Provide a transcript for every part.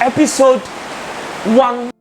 episode 1.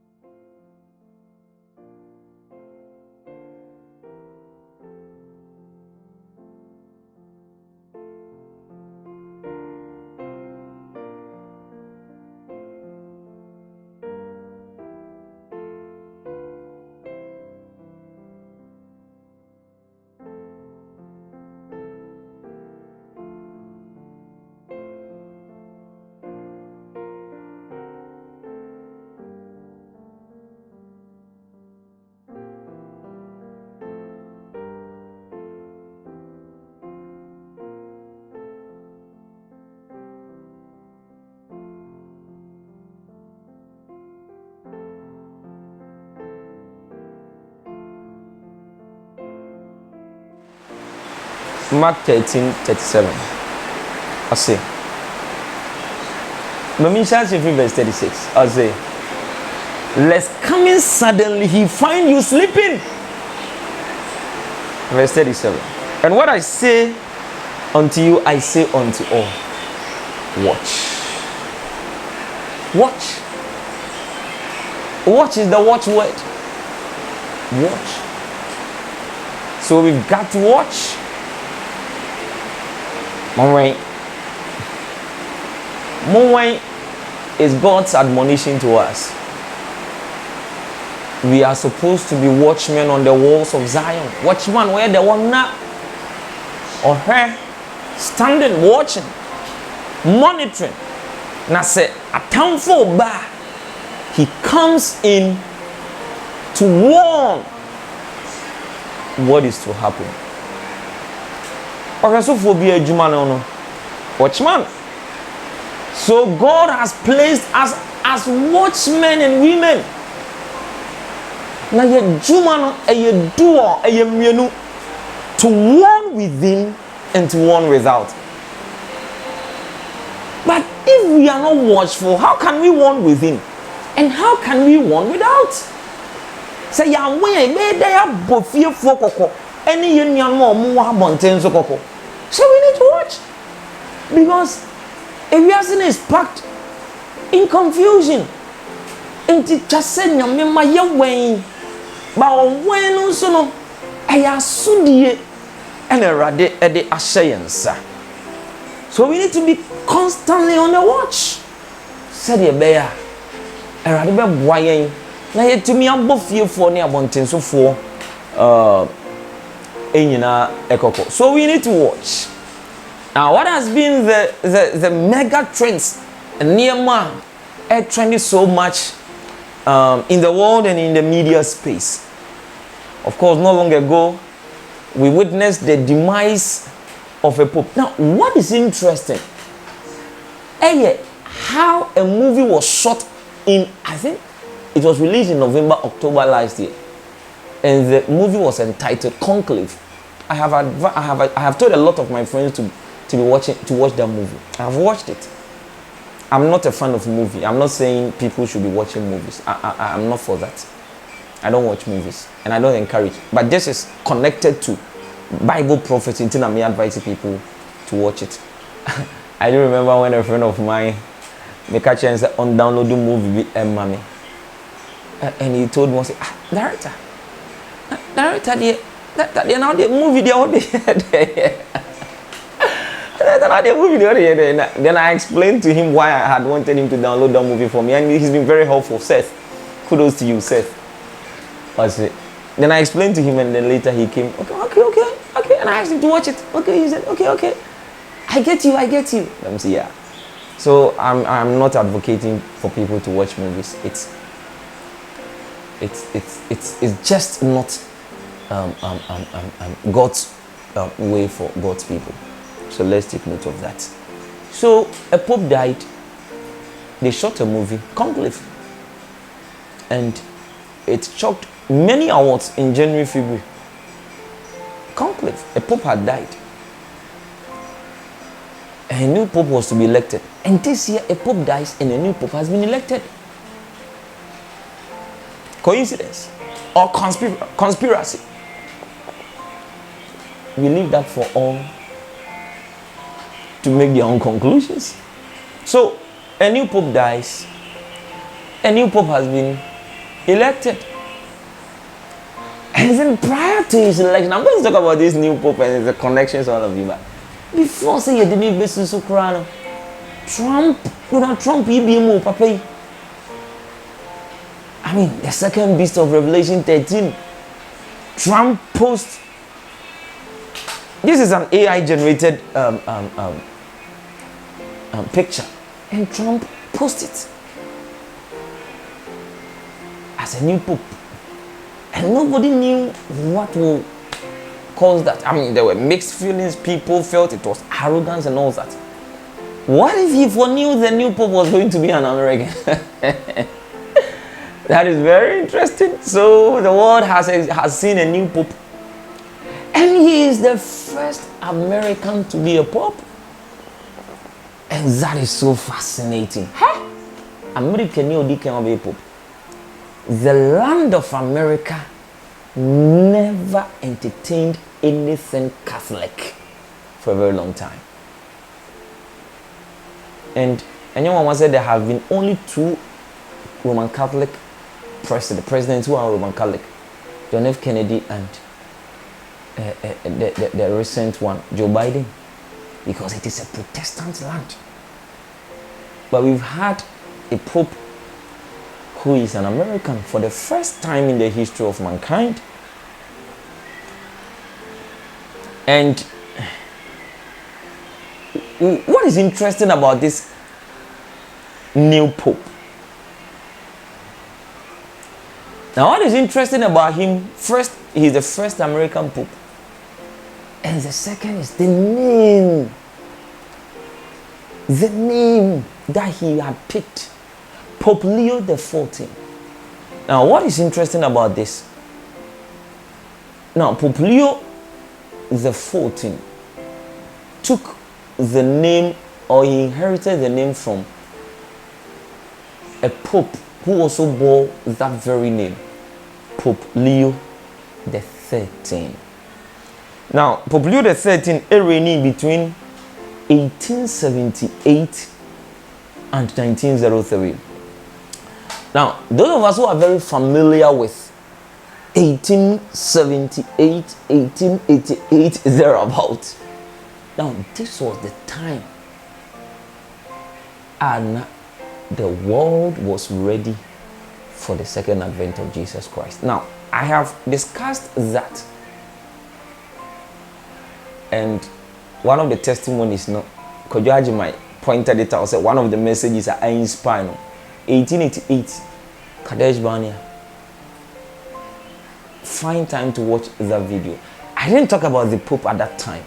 Mark 13:37. I say. Mamisha from verse 36. I say. Lest coming suddenly he find you sleeping. Verse 37. And what I say unto you, I say unto all. Watch. Watch. Watch is the watchword. Watch. So we've got to watch. Monway is God's admonition to us. We are supposed to be watchmen on the walls of Zion. Watchman where the one now or her standing watching, monitoring. Now say a town for bar. He comes in to warn what is to happen. Watchman. So God has placed us as watchmen and women. Now you jumano you do to warn within and to warn without. But if we are not watchful, how can we warn within? And how can we warn without? Say ya when made there bofie fokoko. Any union more mountains. So we need to watch. Because everything is packed in confusion. And just said, my young way. But when also no, I assume and a rade at the assurance. So we need to be constantly on the watch. Said the bear. A radical boy. Now, yet to me, I'm both here for near mountains so for so we need to watch. Now, what has been the mega trends near man trending so much in the world and in the media space? Of course, not long ago, we witnessed the demise of a pope. Now, what is interesting? How a movie was shot in, I think it was released in November, October last year. And the movie was entitled Conclave. I have told a lot of my friends to watch that movie. I've watched it. I'm not a fan of movie. I'm not saying people should be watching movies. I'm not for that. I don't watch movies and I don't encourage. But this is connected to Bible prophecy. Until I may advise people to watch it. I do remember when a friend of mine me catch and said on download the movie with mommy. And he told me, director, they now the movie they all Then I explained to him why I had wanted him to download that movie for me, and he's been very helpful. Seth, kudos to you, Seth. Then I explained to him, and then later he came. Okay, and I asked him to watch it. Okay, he said, okay. I get you. Let me see, yeah. So I'm not advocating for people to watch movies. It's just not God's way for God's people. So let's take note of that. So a pope died. They shot a movie, Conclave, and it shocked many awards in January, February. Conclave, a pope had died. A new pope was to be elected, and this year a pope dies and a new pope has been elected. Coincidence or conspiracy? We leave that for all to make their own conclusions. So a new pope dies a new pope has been elected. And then prior to his election, I'm going to talk about this new pope and the connections all of you. But before say you didn't be so crown, Trump, he be more papa. I mean, the second beast of Revelation 13, Trump post. This is an AI generated picture, and Trump posted it as a new pope, and nobody knew what will cause that. I mean, there were mixed feelings. People felt it was arrogance and all that. What if he knew the new pope was going to be an American? That is very interesting. So the world has seen a new pope, and he is the first American to be a pope, and that is so fascinating. Huh? American cannot be a pope. The land of America never entertained anything Catholic for a very long time. And anyone once said there have been only 2 Roman Catholic presidents who are Roman Catholic, John F. Kennedy and the recent one, Joe Biden, because it is a Protestant land. But we've had a pope who is an American for the first time in the history of mankind. And what is interesting about this new pope? Now, what is interesting about him? First, he's the first American pope. And the second is the name. The name that he had picked. Pope Leo XIV. Now, what is interesting about this? Now, Pope Leo XIV took the name, or he inherited the name from a pope who also bore that very name, Pope Leo XIII. Now, Pope Leo XIII reigned between 1878 and 1903. Now, those of us who are very familiar with 1878, 1888, thereabouts. Now, this was the time and the world was ready for the second advent of Jesus Christ. Now, I have discussed that, and one of the testimonies, Kojoaji might pointed it out, said one of the messages I inspired. 1888, Kadesh Barnea. Find time to watch that video. I didn't talk about the Pope at that time,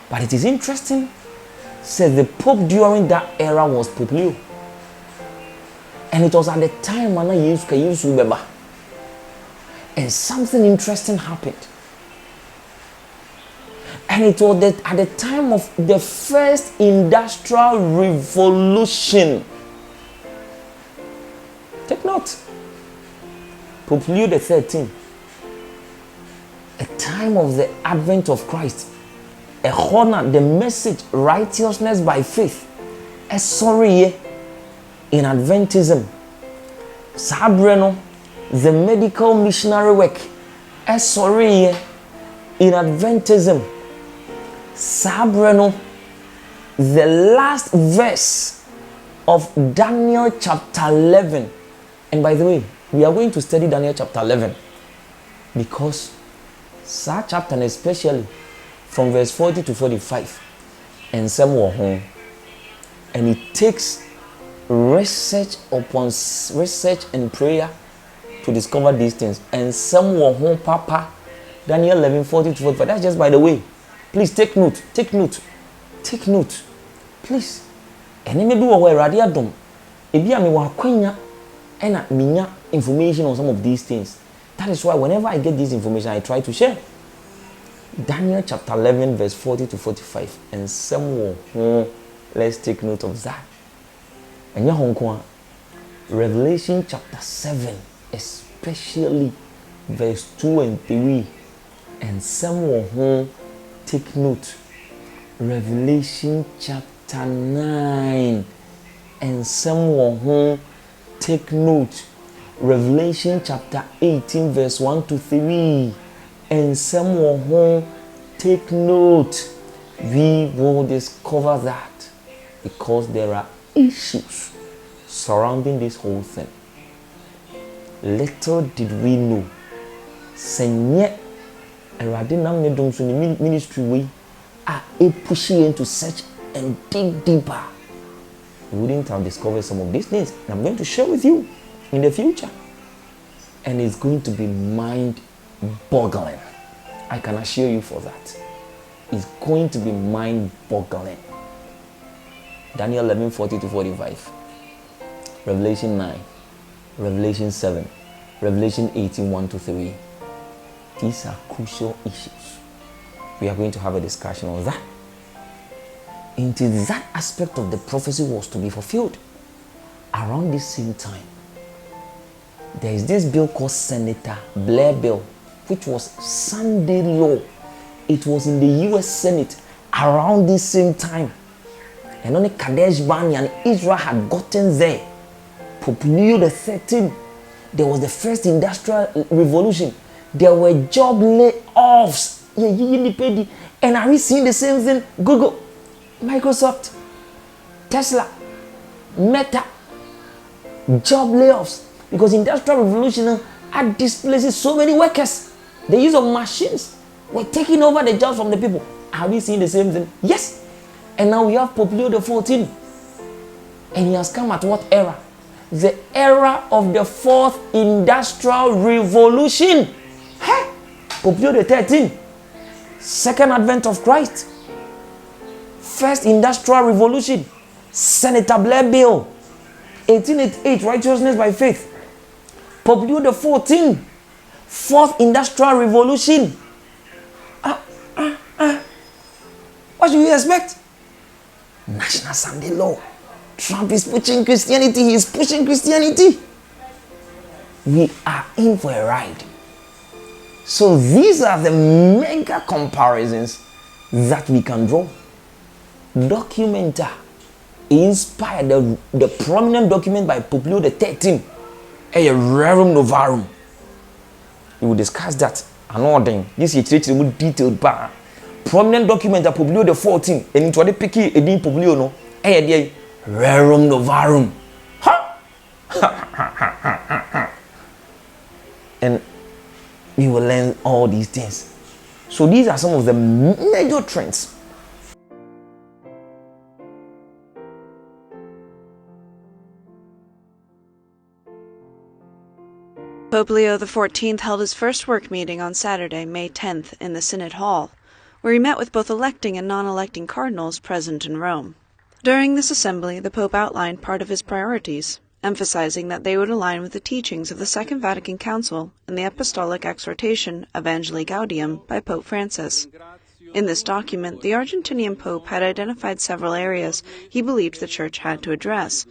but it is interesting. Says the Pope during that era was Pope Leo, and it was at the time and something interesting happened. And it was at the time of the first industrial revolution. Take note. Pope Leo XIII. A time of the advent of Christ. A honor, the message, righteousness by faith. A sorry in Adventism. Sabreno, the medical missionary work. A sorry in Adventism. Sabreno, the last verse of Daniel chapter 11. And by the way, we are going to study Daniel chapter 11 because that chapter, especially from verse 40 to 45, and some were home, and it takes research upon research and prayer to discover these things. And some were home, Papa, Daniel 11, 40 to 45. That's just by the way. Please take note, take note, take note, please. And maybe we were ready at them. If you are me and minya information on some of these things. That is why whenever I get this information, I try to share. Daniel chapter 11, verse 40 to 45. And some let's take note of that. And Revelation chapter 7, especially verse 2 and 3. And some take note. Revelation chapter 9. And some take Take note. Revelation chapter 18 verse 1 to 3. And someone take note. We will discover that because there are issues surrounding this whole thing. Little did we know. Senye erade nam ne dom so ni ministry we are pushing into search and dig deeper. We wouldn't have discovered some of these things. And I'm going to share with you in the future. And it's going to be mind-boggling. I can assure you for that. It's going to be mind-boggling. Daniel 11:40-45. Revelation 9. Revelation 7. Revelation 18, 1-3. These are crucial issues. We are going to have a discussion on that. Until that aspect of the prophecy was to be fulfilled. Around this same time, there is this bill called Senator Blair Bill, which was Sunday law. It was in the US Senate around this same time. And only Kadesh Barnea and Israel had gotten there. Leo the 13th, there was the first industrial revolution. There were job layoffs. And are we seeing the same thing? Google, Microsoft, Tesla, Meta, job layoffs. Because industrial revolution had displaced so many workers. The use of machines were taking over the jobs from the people. Are we seeing the same thing? Yes. And now we have Pope Leo the 14th. And he has come at what era? The era of the fourth industrial revolution. Hey! Pope Leo the 13th. Second advent of Christ. First industrial revolution. Senator Blair Bill. 1888, righteousness by faith. Pope Leo the 14th. Fourth industrial revolution. What do you expect? National Sunday law. Trump is pushing Christianity. He is pushing Christianity. We are in for a ride. So these are the mega comparisons that we can draw. Documenta inspired the prominent document by Pope Leo the 13th, a Rerum Novarum. We will discuss that another. This is a detailed bar. Prominent document of Pope Leo the 14th, and it was picky a Pope Leo no, a Rerum Novarum. And we will learn all these things. So these are some of the major trends. Pope Leo XIV held his first work meeting on Saturday, May 10th, in the Synod Hall, where he met with both electing and non-electing cardinals present in Rome. During this assembly, the Pope outlined part of his priorities, emphasizing that they would align with the teachings of the Second Vatican Council and the Apostolic Exhortation Evangelii Gaudium by Pope Francis. In this document, the Argentinian Pope had identified several areas he believed the Church had to address.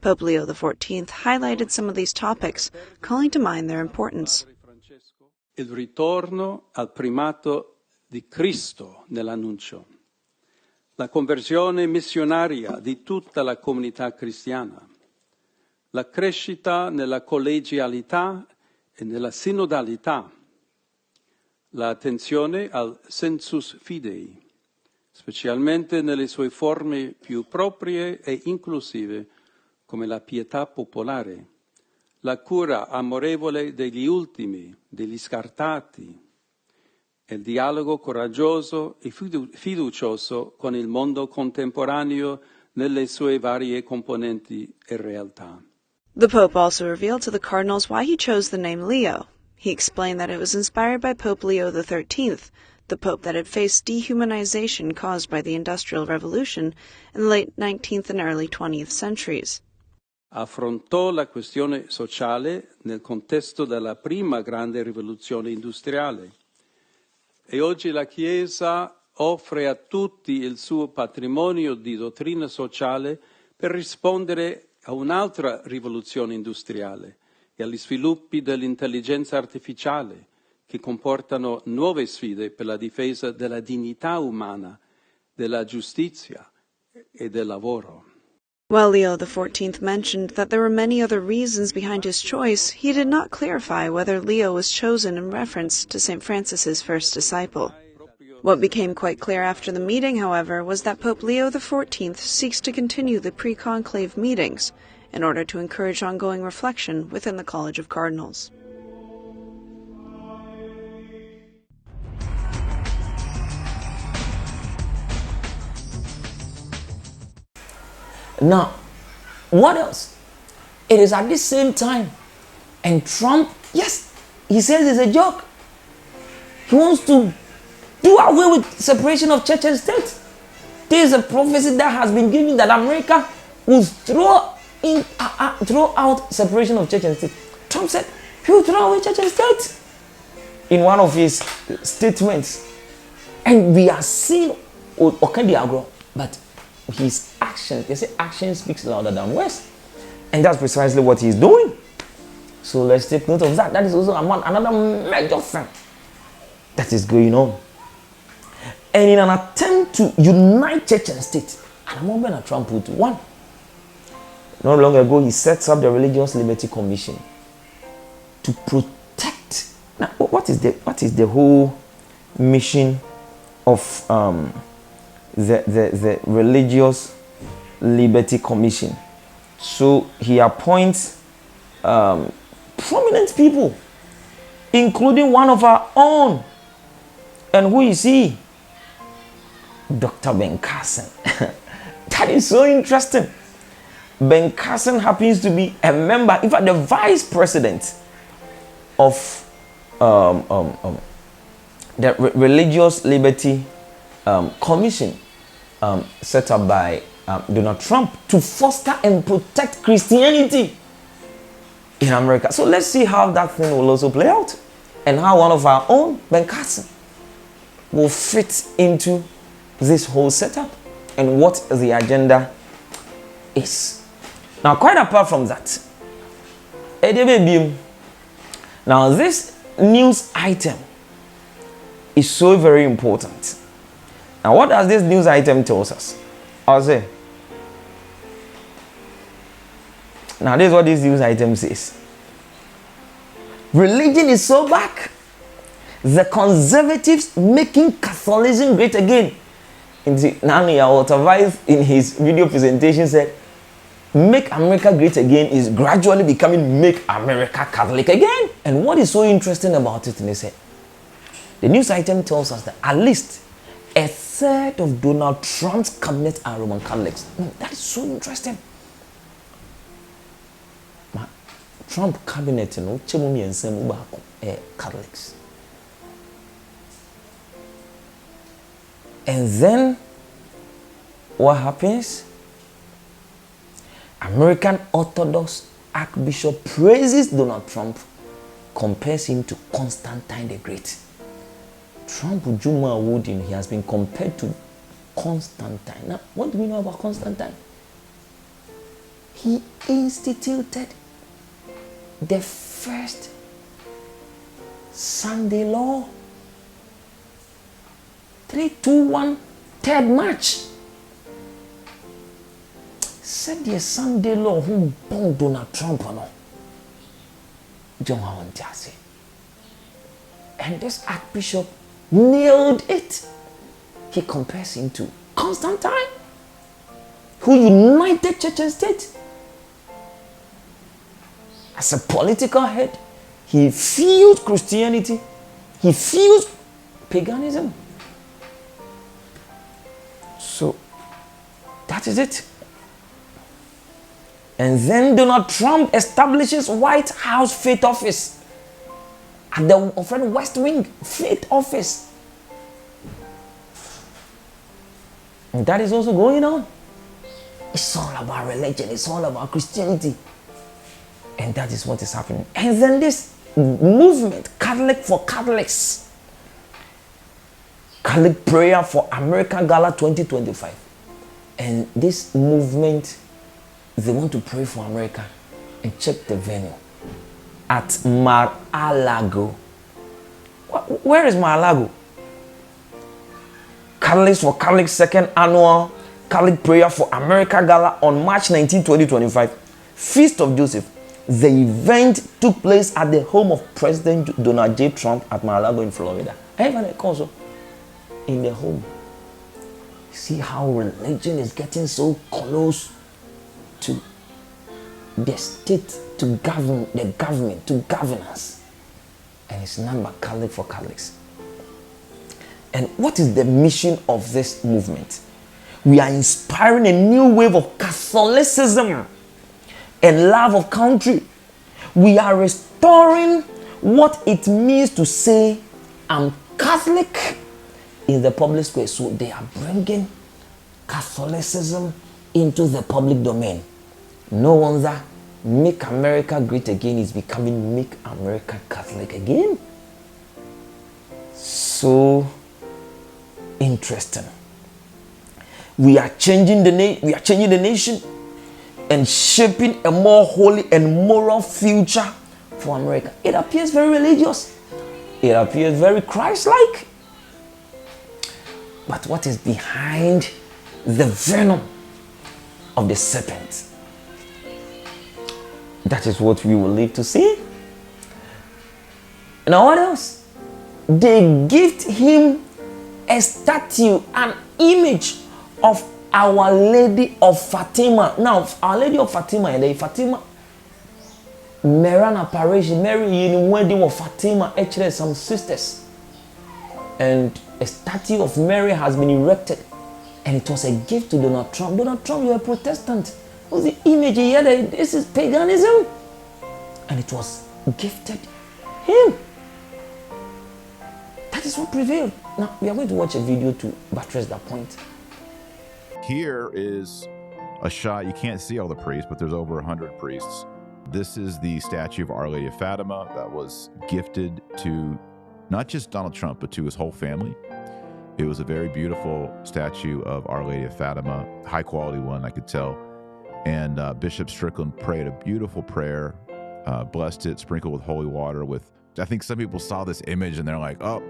Pope Leo XIV highlighted some of these topics, calling to mind their importance. Il ritorno al primato di Cristo nell'annuncio, la conversione missionaria di tutta la comunità cristiana, la crescita nella collegialità e nella sinodalità, l'attenzione al sensus fidei, specialmente nelle sue forme più proprie e inclusive, come la pietà popolare, la cura amorevole degli ultimi, degli scartati, e il dialogo coraggioso e fiducioso con il mondo contemporaneo nelle sue varie componenti e realtà. The Pope also revealed to the cardinals why he chose the name Leo. He explained that it was inspired by Pope Leo XIII, the Pope that had faced dehumanization caused by the Industrial Revolution in the late 19th and early 20th centuries. Affrontò la questione sociale nel contesto della prima grande rivoluzione industriale e oggi la Chiesa offre a tutti il suo patrimonio di dottrina sociale per rispondere a un'altra rivoluzione industriale e agli sviluppi dell'intelligenza artificiale che comportano nuove sfide per la difesa della dignità umana, della giustizia e del lavoro. While Leo XIV mentioned that there were many other reasons behind his choice, he did not clarify whether Leo was chosen in reference to St. Francis's first disciple. What became quite clear after the meeting, however, was that Pope Leo XIV seeks to continue the pre-conclave meetings in order to encourage ongoing reflection within the College of Cardinals. Now, what else? It is at the same time. And Trump, yes, he says it's a joke. He wants to do away with separation of church and state. There is a prophecy that has been given that America will throw out separation of church and state. Trump said he will throw away church and state in one of his statements. And we are seeing Okandiagro, but his actions, they say action speaks louder than words. And that's precisely what he's doing. So let's take note of that. That is also another major thing that is going on. And in an attempt to unite church and state, at the moment Trump put one. Not long ago, he sets up the Religious Liberty Commission to protect. Now, what is the whole mission of the Religious Liberty Commission? So he appoints prominent people, including one of our own. And who is he? Dr. Ben Carson. That is so interesting. Ben Carson happens to be a member, in fact, the vice president of the Religious Liberty Commission set up by Donald Trump to foster and protect Christianity in America. So let's see how that thing will also play out, and how one of our own, Ben Carson, will fit into this whole setup and what the agenda is. Now, quite apart from that, now this news item is so very important. Now, what does this news item tell us? I'll say. Now, this is what this news item says. Religion is so back. The conservatives making Catholicism great again. Nani Walter in his video presentation said, "Make America great again is gradually becoming Make America Catholic again." And what is so interesting about it, and they said, the news item tells us that at least a third of Donald Trump's cabinet are Roman Catholics. That is so interesting. Trump cabinet, Catholics. And then what happens? American Orthodox Archbishop praises Donald Trump, compares him to Constantine the Great. Trump Juma Woodin, he has been compared to Constantine. Now, what do we know about Constantine? He instituted the first Sunday law. 3-2-1 third match. Said the Sunday law who born Donald Trump or no. And this Archbishop nailed it. He compares him to Constantine, who united church and state. As a political head, he fused Christianity, he fused paganism. So that is it. And then Donald Trump establishes White House Faith Office at the West Wing Faith Office. And that is also going on. It's all about religion, it's all about Christianity. And that is what is happening. And then this movement, Catholic for Catholics, Catholic Prayer for America Gala 2025. And this movement, they want to pray for America. And check the venue at Mar-a-Lago. Where is Mar-a-Lago? Catholics for Catholics second annual Catholic Prayer for America Gala on March 19, 2025, Feast of Joseph. The event took place at the home of President Donald J. Trump at Mar-a-Lago in Florida. Also in the home. See how religion is getting so close to the state, to govern the government, to govern us. And it's none but Catholic for Catholics. And what is the mission of this movement? We are inspiring a new wave of Catholicism and love of country. We are restoring what it means to say, I'm Catholic in the public square. So they are bringing Catholicism into the public domain. No wonder Make America Great Again is becoming Make America Catholic Again. So interesting. We are changing the nation and shaping a more holy and moral future for America. It appears very religious. It appears very Christ-like. But what is behind the venom of the serpent? That is what we will live to see. Now what else? They gift him a statue, an image of Our Lady of Fatima. Now, Our Lady of Fatima, and Fatima, Marian apparition, Mary in wedding of Fatima, actually some sisters. And a statue of Mary has been erected. And it was a gift to Donald Trump. Donald Trump, you're a Protestant. What's the image here? This is paganism. And it was gifted him. That is what prevailed. Now, we are going to watch a video to buttress that point. Here is a shot. You can't see all the priests, but there's over 100 priests. This is the statue of Our Lady of Fatima that was gifted to not just Donald Trump, but to his whole family. It was a very beautiful statue of Our Lady of Fatima, high quality one, I could tell. And Bishop Strickland prayed a beautiful prayer, blessed it, sprinkled with holy water. I think some people saw this image and they're like, oh,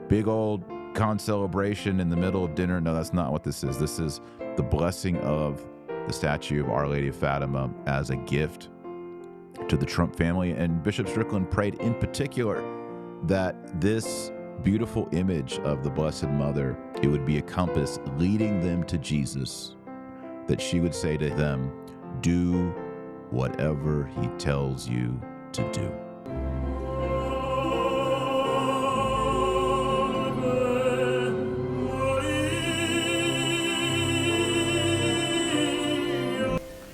big old con celebration in the middle of dinner. No, that's not what this is. This is the blessing of the statue of Our Lady of Fatima as a gift to the Trump family. And Bishop Strickland prayed in particular that this beautiful image of the Blessed Mother, it would be a compass leading them to Jesus, that she would say to them, do whatever he tells you to do.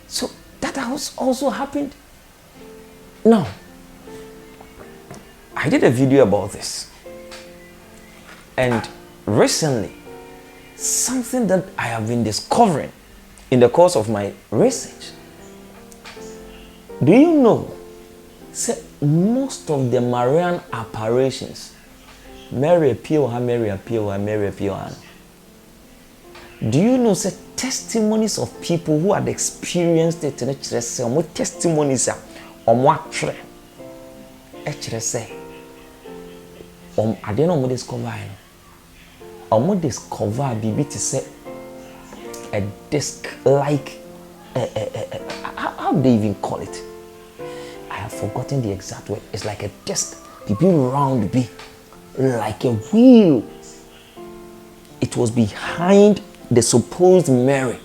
So that has also happened. Now, I did a video about this. And recently, something that I have been discovering in the course of my research. Do you know, say, most of the Marian apparitions, Mary appear, Mary appear, Mary appear. Do you know, say, testimonies of people who had experienced it in HRS, testimonies on what HRS, I don't know what discover. I'm discover BB to say a disc like how do they even call it? I have forgotten the exact word. It's like a disc, BB round B, like a wheel. It was behind the supposed Mary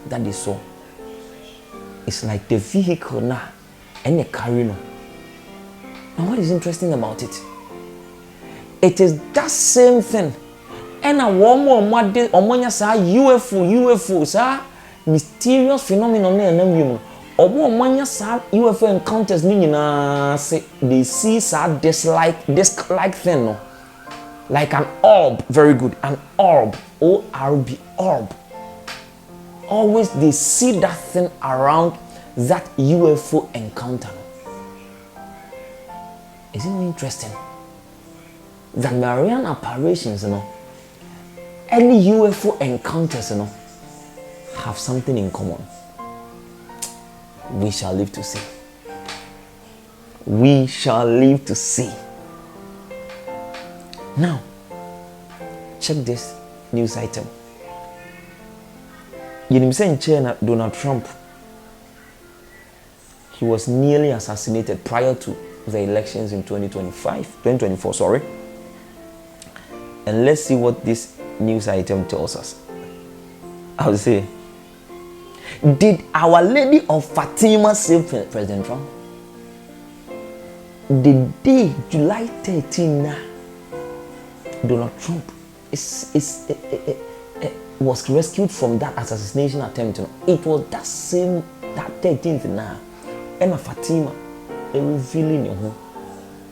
that they saw. It's like the vehicle now and the carrier. Now, what is interesting about it? It is that same thing. And a woman UFO, sir, mysterious phenomenon and UFO encounters say they see disc-like thing, no? Like an orb, very good, an orb, O-R-B, orb. Always they see that thing around that UFO encounter. Isn't it interesting? The Marian apparitions, any UFO encounters, have something in common. We shall live to see. We shall live to see. Now, check this news item. You know, saying China, Donald Trump, he was nearly assassinated prior to the elections in 2024, sorry. And let's see what this news item tells us. I would say, did Our Lady of Fatima save President Trump? The day, July 13, Donald Trump was rescued from that assassination attempt. It was that 13th now. And Fatima revealing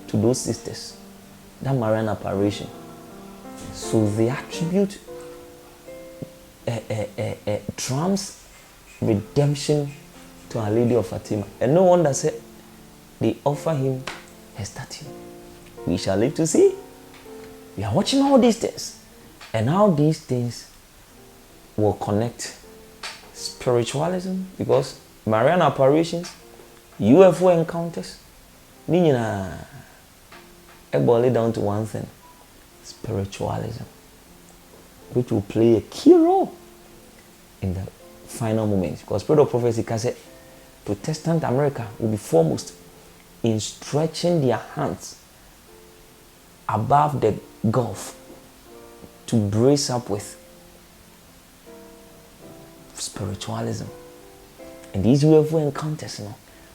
to those sisters that Marian apparition. So they attribute Trump's redemption to Our Lady of Fatima. And no wonder said they offer him a statue. We shall live to see. We are watching all these things. And how these things will connect spiritualism, because Marian apparitions, UFO encounters, I boil it down to one thing: spiritualism, which will play a key role in the final moments. Because Spirit of Prophecy can say Protestant America will be foremost in stretching their hands above the gulf to brace up with spiritualism. And these UFO encounters,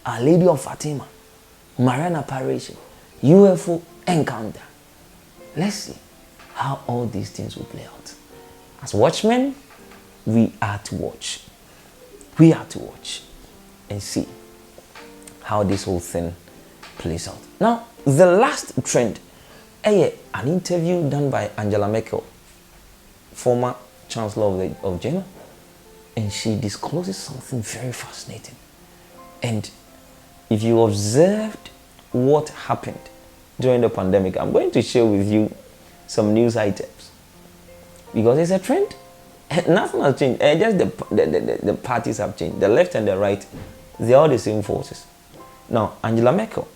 Our Lady of Fatima, Marian apparition, UFO encounter. Let's see how all these things will play out. As watchmen, we are to watch. We are to watch and see how this whole thing plays out. Now, the last trend, an interview done by Angela Merkel, former Chancellor of Germany, and she discloses something very fascinating. And if you observed what happened during the pandemic, I'm going to share with you some news items, because it's a trend. Nothing has changed. Just the parties have changed. The left and the right, they're all the same forces. Now, Angela Merkel.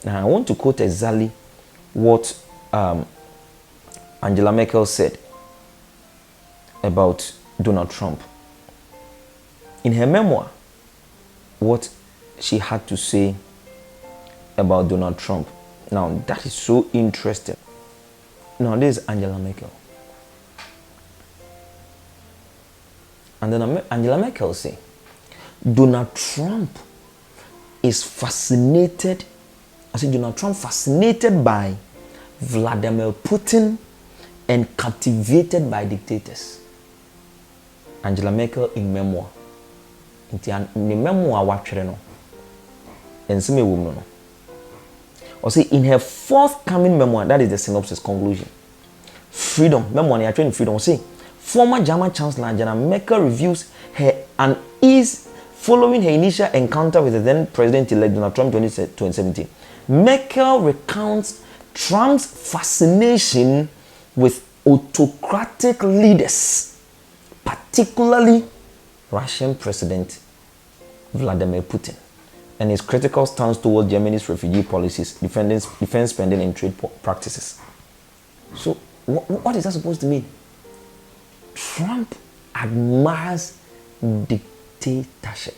Now, I want to quote exactly what Angela Merkel said about Donald Trump. In her memoir, what she had to say about Donald Trump. Now, that is so interesting. Now, this is Angela Merkel. And then Angela Merkel say, Donald Trump is fascinated. I said, Donald Trump fascinated by Vladimir Putin and captivated by dictators. Angela Merkel in memoir. In the memoir, what no. And some woman no. Or say in her forthcoming memoir, that is the synopsis conclusion. Freedom, memoir, you're training freedom. Say, former German Chancellor Angela Merkel reviews her unease following her initial encounter with the then President-elect Donald Trump in 2017. Merkel recounts Trump's fascination with autocratic leaders, particularly Russian President Vladimir Putin, and his critical stance towards Germany's refugee policies, defense spending, and trade practices. So, what is that supposed to mean? Trump admires dictatorship.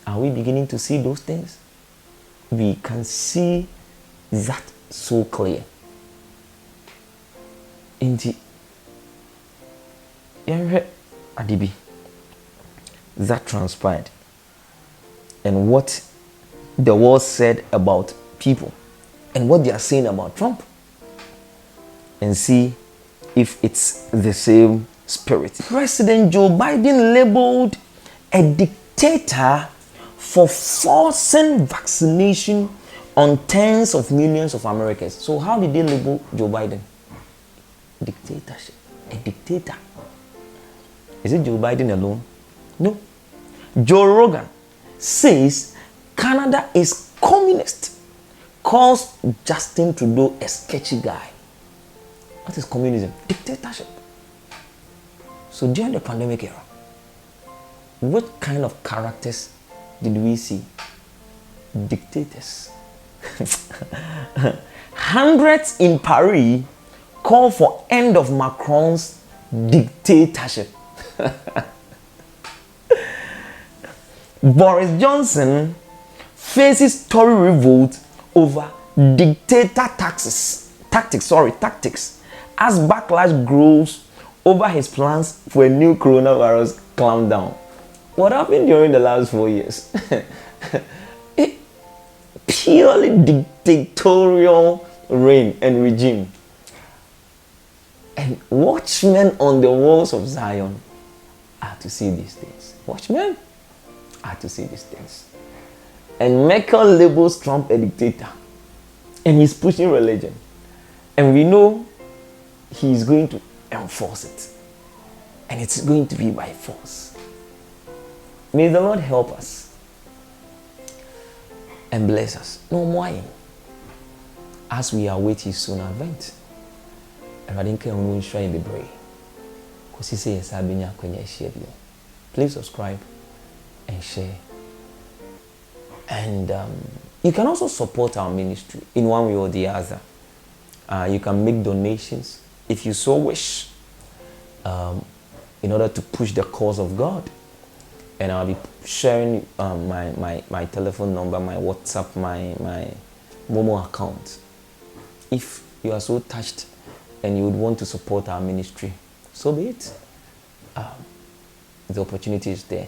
Are we beginning to see those things? We can see that so clear. Indeed, Adibi, that transpired, and what the world said about people and what they are saying about Trump, and see if it's the same spirit. President Joe Biden labeled a dictator for forcing vaccination on tens of millions of Americans. So how did they label Joe Biden? Dictatorship. A dictator. Is it Joe Biden alone? No. Joe Rogan says Canada is communist. Calls Justin Trudeau a sketchy guy. What is communism? Dictatorship. So during the pandemic era, what kind of characters did we see? Dictators. Hundreds in Paris call for end of Macron's dictatorship. Boris Johnson faces Tory revolt over dictator tactics as backlash grows over his plans for a new coronavirus clampdown. What happened during the last 4 years? A purely dictatorial reign and regime. And watchmen on the walls of Zion are to see these things. Watchmen are to see these things. And Merkel labels Trump a dictator. And he's pushing religion. And we know he's going to enforce it. And it's going to be by force. May the Lord help us and bless us. No more as we await his soon advent. And I think we'll try and be brave. Because he says, please subscribe and share. And you can also support our ministry in one way or the other. You can make donations if you so wish, in order to push the cause of God. And I'll be sharing my telephone number, my WhatsApp, my Momo account. If you are so touched and you would want to support our ministry, so be it. The opportunity is there.